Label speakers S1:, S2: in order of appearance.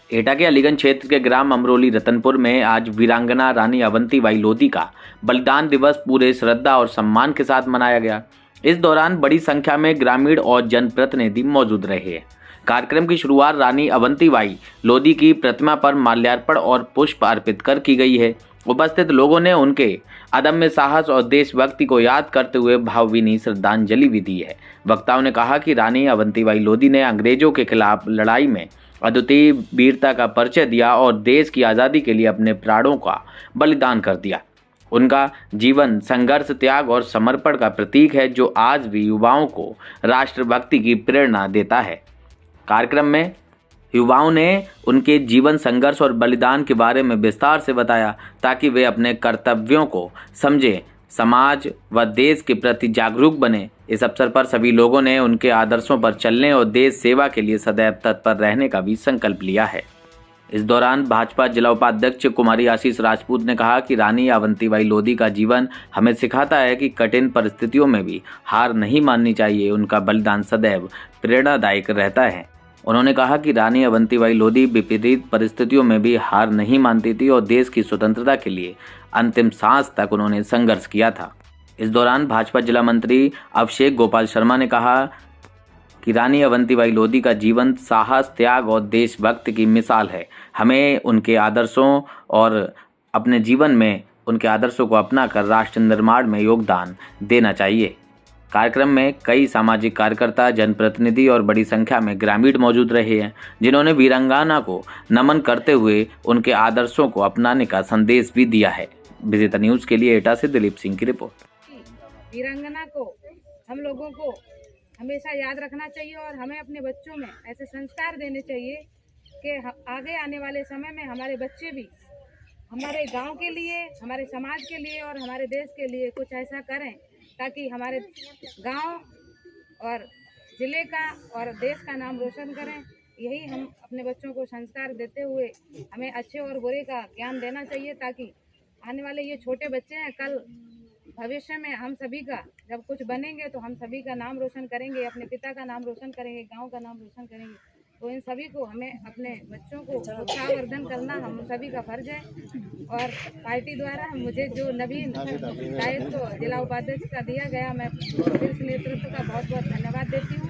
S1: एटा के अलीगंज क्षेत्र के ग्राम अमरोली रतनपुर में आज वीरांगना रानी अवंतीबाई लोधी का बलिदान दिवस पूरे श्रद्धा और सम्मान के साथ मनाया गया। इस दौरान बड़ी संख्या में ग्रामीण और जनप्रतिनिधि मौजूद रहे। कार्यक्रम की शुरुआत रानी अवंतीबाई लोधी की प्रतिमा पर माल्यार्पण और पुष्प अर्पित कर की गई है। उपस्थित लोगों ने उनके अदम्य साहस और देशभक्ति को याद करते हुए भावभीनी श्रद्धांजलि भी दी है। वक्ताओं ने कहा कि रानी अवंतीबाई लोधी ने अंग्रेजों के खिलाफ लड़ाई में अद्वितीय वीरता का परिचय दिया और देश की आज़ादी के लिए अपने प्राणों का बलिदान कर दिया। उनका जीवन संघर्ष, त्याग और समर्पण का प्रतीक है, जो आज भी युवाओं को राष्ट्रभक्ति की प्रेरणा देता है। कार्यक्रम में युवाओं ने उनके जीवन, संघर्ष और बलिदान के बारे में विस्तार से बताया ताकि वे अपने कर्तव्यों को समझें, समाज व देश के प्रति जागरूक बने। इस अवसर पर सभी लोगों ने उनके आदर्शों पर चलने और देश सेवा के लिए सदैव तत्पर रहने का भी संकल्प लिया है। इस दौरान भाजपा जिला उपाध्यक्ष कुमारी आशीष राजपूत ने कहा कि रानी अवंतीबाई लोधी का जीवन हमें सिखाता है कि कठिन परिस्थितियों में भी हार नहीं माननी चाहिए। उनका बलिदान सदैव प्रेरणादायक रहता है। उन्होंने कहा कि रानी अवंतीबाई लोधी विपरीत परिस्थितियों में भी हार नहीं मानती थी और देश की स्वतंत्रता के लिए अंतिम सांस तक उन्होंने संघर्ष किया था। इस दौरान भाजपा जिला मंत्री अभिषेक गोपाल शर्मा ने कहा कि रानी अवंतीबाई लोधी का जीवन साहस, त्याग और देशभक्ति की मिसाल है। हमें उनके आदर्शों और अपने जीवन में उनके आदर्शों को अपनाकर राष्ट्र निर्माण में योगदान देना चाहिए। कार्यक्रम में कई सामाजिक कार्यकर्ता, जनप्रतिनिधि और बड़ी संख्या में ग्रामीण मौजूद रहे हैं, जिन्होंने वीरांगना को नमन करते हुए उनके आदर्शों को अपनाने का संदेश भी दिया है। विजेता न्यूज़ के लिए एटा से दिलीप सिंह की रिपोर्ट।
S2: वीरांगना को हम लोगों को हमेशा याद रखना चाहिए और हमें अपने बच्चों में ऐसे संस्कार देने चाहिए कि आगे आने वाले समय में हमारे बच्चे भी हमारे गांव के लिए, हमारे समाज के लिए और हमारे देश के लिए कुछ ऐसा करें ताकि हमारे गांव और ज़िले का और देश का नाम रोशन करें। यही हम अपने बच्चों को संस्कार देते हुए हमें अच्छे और बुरे का ज्ञान देना चाहिए ताकि आने वाले ये छोटे बच्चे हैं, कल भविष्य में हम सभी का जब कुछ बनेंगे तो हम सभी का नाम रोशन करेंगे, अपने पिता का नाम रोशन करेंगे, गांव का नाम रोशन करेंगे। तो इन सभी को हमें अपने बच्चों को उत्साहवर्धन करना हम सभी का फर्ज है। और पार्टी द्वारा मुझे जो नवीन दायित्व जिला उपाध्यक्ष का दिया गया, मैं शीर्ष नेतृत्व का बहुत बहुत धन्यवाद देती हूँ।